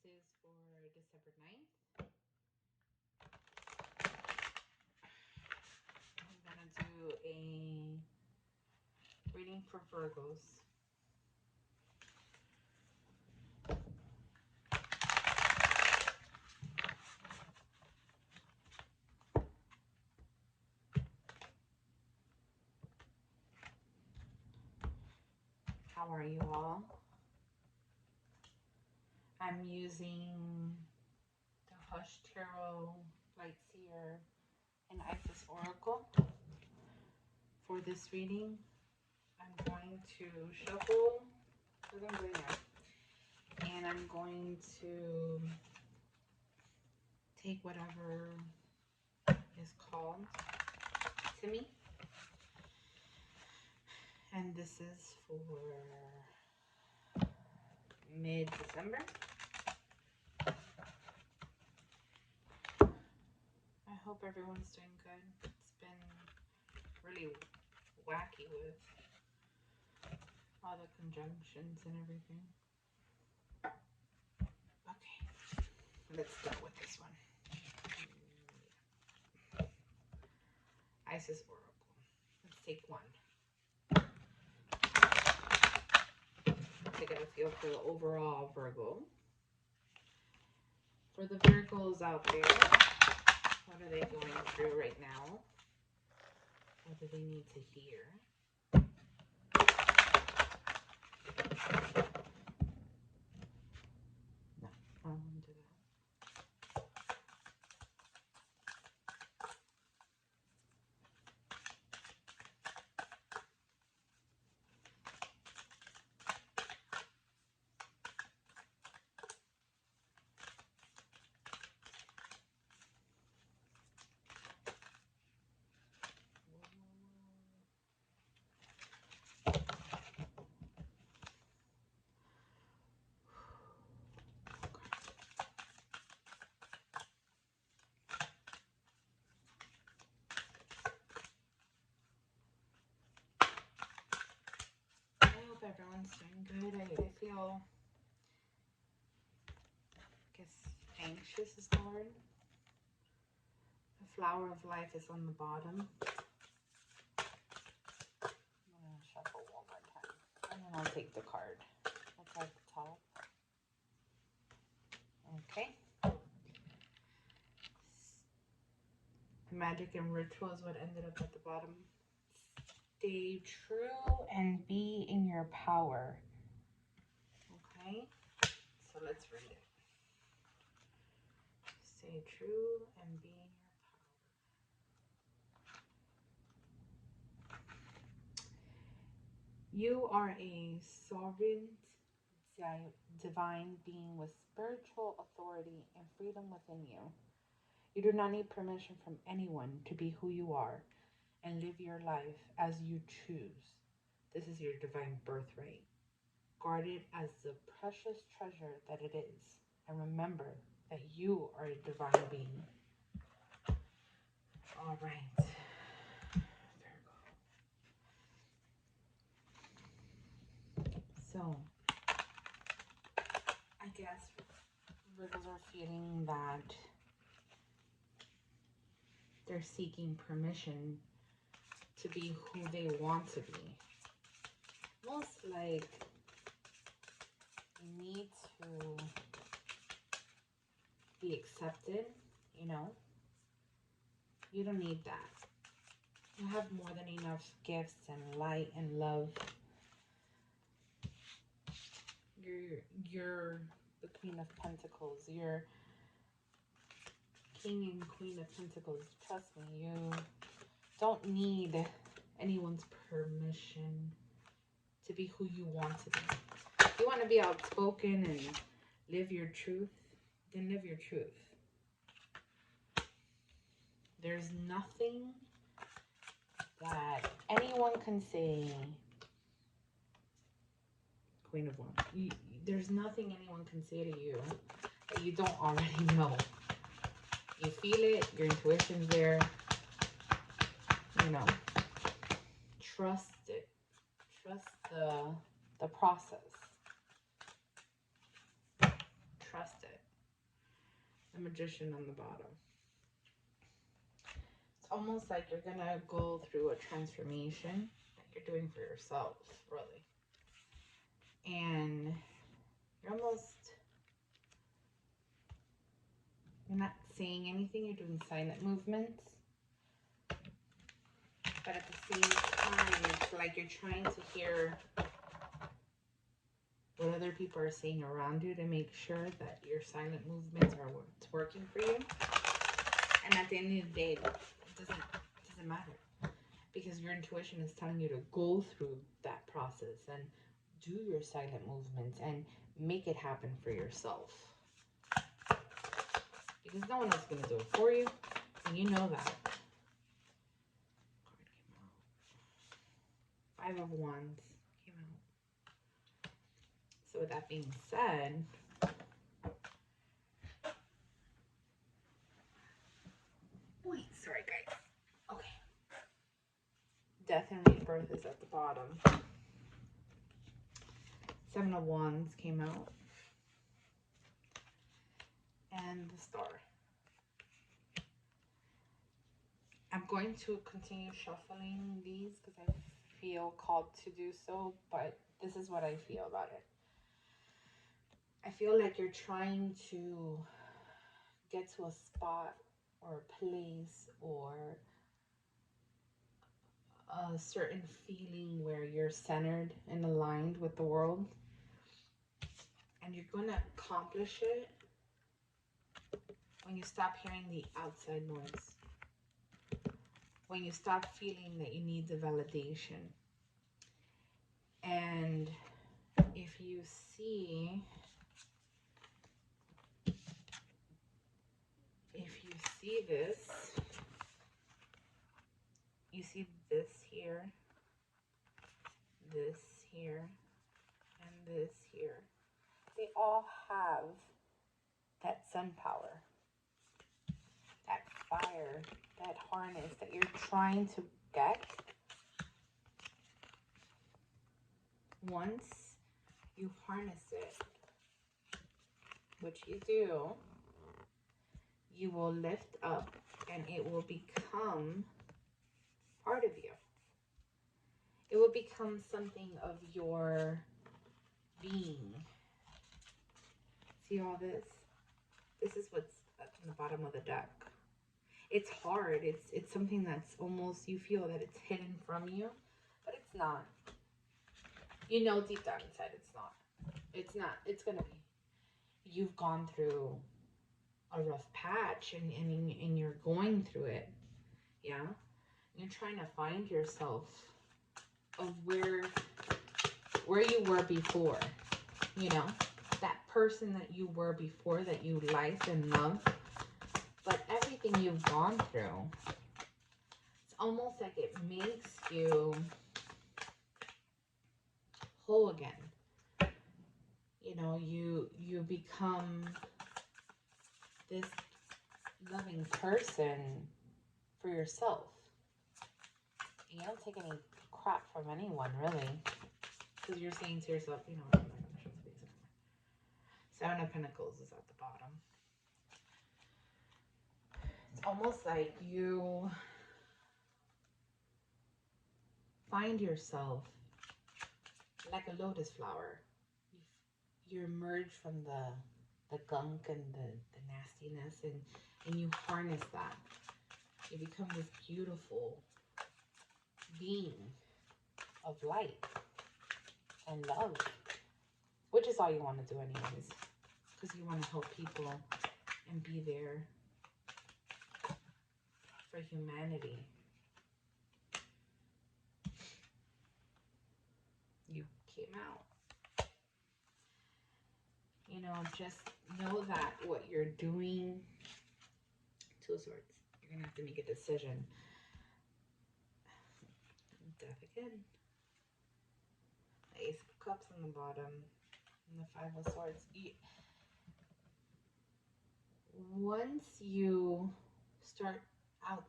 is for December 9th. I'm gonna do a reading for Virgos. How are you all? I'm using the Hush Tarot Light Seer and Isis Oracle for this reading. I'm going to shuffle and I'm going to take whatever is called to me. And this is for mid-December. I hope everyone's doing good. It's been really wacky with all the conjunctions and everything. Okay, let's go with this one. Isis Oracle. Let's take one. To get a feel for the overall Virgo. For the Virgos out there, what are they going through right now? What do they need to hear? No, I don't want to do that. I hope everyone's doing good. I feel, anxious is the word. The flower of life is on the bottom. I'm going to shuffle one more time. And then I'll take the card. That's at the top. Okay. Magic and ritual is what ended up at the bottom. Stay true and be in your power. Okay, so let's read it. Stay true and be in your power. You are a sovereign, divine being with spiritual authority and freedom within you. You do not need permission from anyone to be who you are and live your life as you choose. This is your divine birthright. Guard it as the precious treasure that it is. And remember that you are a divine being. All right. Virgo. So, I guess Virgos are feeling that they're seeking permission to be who they want to be. Almost like you need to be accepted, you know? You don't need that. You have more than enough gifts and light and love. You're the Queen of Pentacles. You're King and Queen of Pentacles. Trust me, you don't need anyone's permission to be who you want to be. If you want to be outspoken and live your truth, then live your truth. There's nothing that anyone can say. Queen of Wands. There's nothing anyone can say to you that you don't already know. You feel it. Your intuition's there. You know. Trust it. Trust the process. trust it. The Magician on the bottom. It's almost like you're going to go through a transformation that you're doing for yourself, really. And you're not saying anything, you're doing silent movements. But at the same time, it's like you're trying to hear what other people are saying around you to make sure that your silent movements are what's working for you. And at the end of the day, it doesn't matter, because your intuition is telling you to go through that process and do your silent movements and make it happen for yourself. Because no one else is going to do it for you, and you know that. Card came out. 5 of Wands came out. So with that being said, wait, sorry guys. Okay. Death and Rebirth is at the bottom. 7 of Wands came out. And the Star. I'm going to continue shuffling these because I feel called to do so, but this is what I feel about it. I feel like you're trying to get to a spot or a place or a certain feeling where you're centered and aligned with the world, and you're going to accomplish it when you stop hearing the outside noise, when you stop feeling that you need the validation. And if you see this, you see this here, and this here. They all have that sun power, that fire, that harness that you're trying to get. Once you harness it, which you do, you will lift up and it will become part of you. It will become something of your being. See all this? This is what's at the bottom of the deck. It's hard. It's something that's almost, you feel that it's hidden from you, but it's not. You know deep down inside it's not. It's not. It's going to be. You've gone through a rough patch and you're going through it. Yeah? You're trying to find yourself of where you were before. You know? That person that you were before that you liked and loved. But everything you've gone through, it's almost like it makes you whole again. You know, you become this loving person for yourself. And you don't take any crap from anyone, really. Because you're saying to yourself, you know, I'm not going to show space anymore. 7 of Pentacles is at the bottom. It's almost like you find yourself like a lotus flower. You emerge from the gunk and the nastiness, and you harness that. You become this beautiful being of light and love, which is all you want to do anyways, because you want to help people and be there for humanity. You came out. You know, just know that what you're doing, 2 of Swords, you're going to have to make a decision. Death again. The Ace of Cups on the bottom. And the 5 of Swords. Once you start out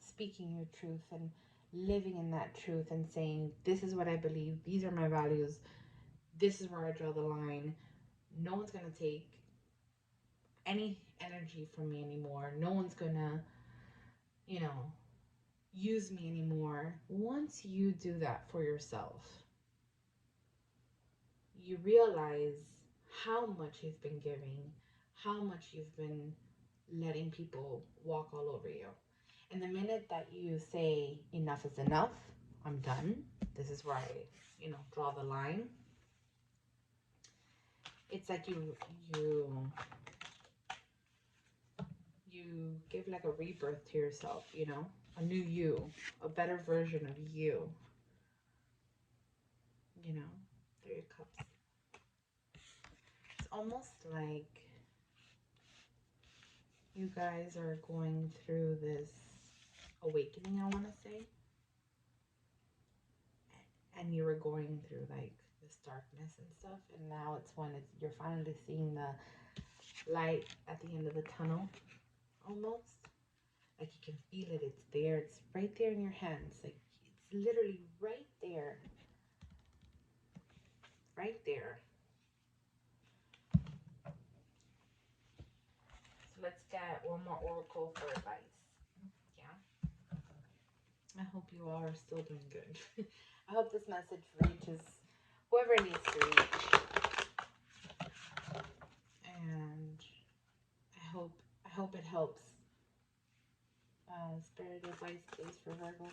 speaking your truth and living in that truth and saying, this is what I believe, these are my values, this is where I draw the line, No one's going to take any energy from me anymore. No one's going to, you know, use me anymore. Once you do that for yourself, you realize how much you've been giving, how much you've been letting people walk all over you. And the minute that you say enough is enough, I'm done, this is where I, draw the line. It's like you give like a rebirth to yourself, a new you, a better version of you, through your cups. It's almost like you guys are going through this awakening, I want to say. And you were going through like this darkness and stuff, and now it's when you're finally seeing the light at the end of the tunnel, almost. Like you can feel it, it's there, it's right there in your hands. Like it's literally right there. Right there. So let's get one more oracle for advice. Yeah. I hope you all are still doing good. I hope this message reaches whoever it needs to reach. And I hope it helps. Spirit advice, please, for Virgo.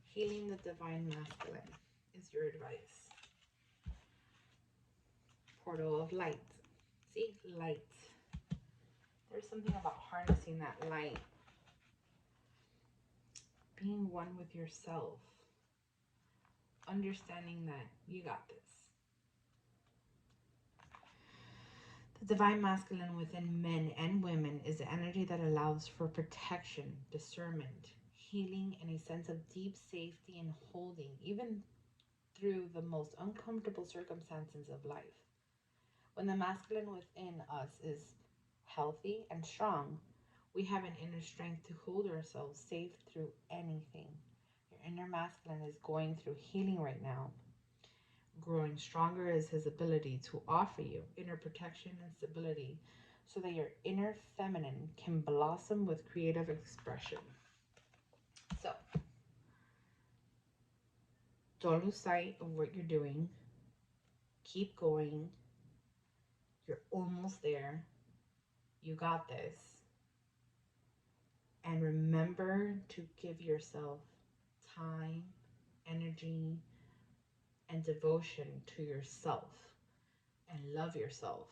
Healing the divine masculine is your advice. Portal of light. See? Light. There's something about harnessing that light. Being one with yourself. Understanding that you got this. The divine masculine within men and women is the energy that allows for protection, discernment, healing, and a sense of deep safety and holding, even through the most uncomfortable circumstances of life. When the masculine within us is healthy and strong, we have an inner strength to hold ourselves safe through anything. Your inner masculine is going through healing right now. Growing stronger is his ability to offer you inner protection and stability so that your inner feminine can blossom with creative expression. So, don't lose sight of what you're doing. Keep going. You're almost there. You got this. And remember to give yourself time, energy, and devotion to yourself. And love yourself.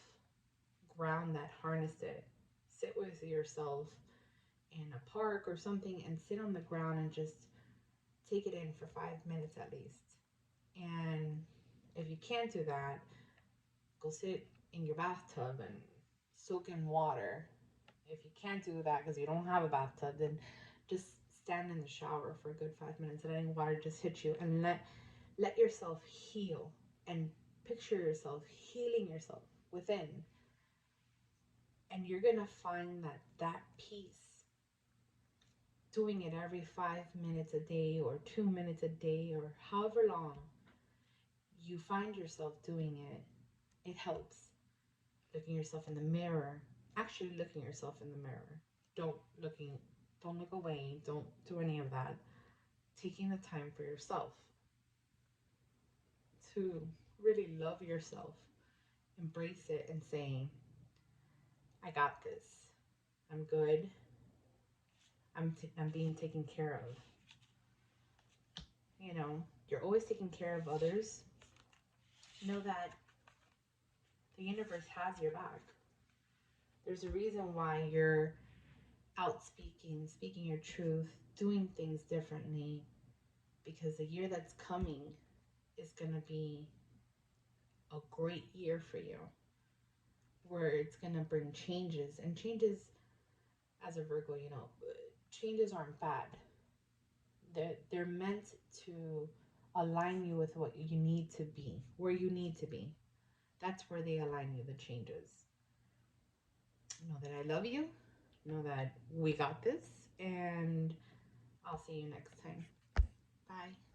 Ground that, harness it. Sit with yourself in a park or something and sit on the ground and just take it in for 5 minutes at least. And if you can't do that, go sit in your bathtub and soak in water. If you can't do that because you don't have a bathtub, then just stand in the shower for a good 5 minutes and letting water just hit you, and let yourself heal, and picture yourself healing yourself within. And you're gonna find that peace, doing it every 5 minutes a day or 2 minutes a day or however long you find yourself doing it, it helps. Looking yourself in the mirror, actually looking yourself in the mirror. Don't look away, don't do any of that. Taking the time for yourself to really love yourself, embrace it, and saying, I got this. I'm good. I'm being taken care of. You're always taking care of others. Know that the universe has your back. There's a reason why you're out speaking your truth, doing things differently, because the year that's coming is going to be a great year for you, where it's going to bring changes. And changes, as a Virgo, changes aren't bad. They're meant to align you with what you need to be, where you need to be. That's where they align you, the changes. Know that I love you. Know that we got this. And I'll see you next time. Bye.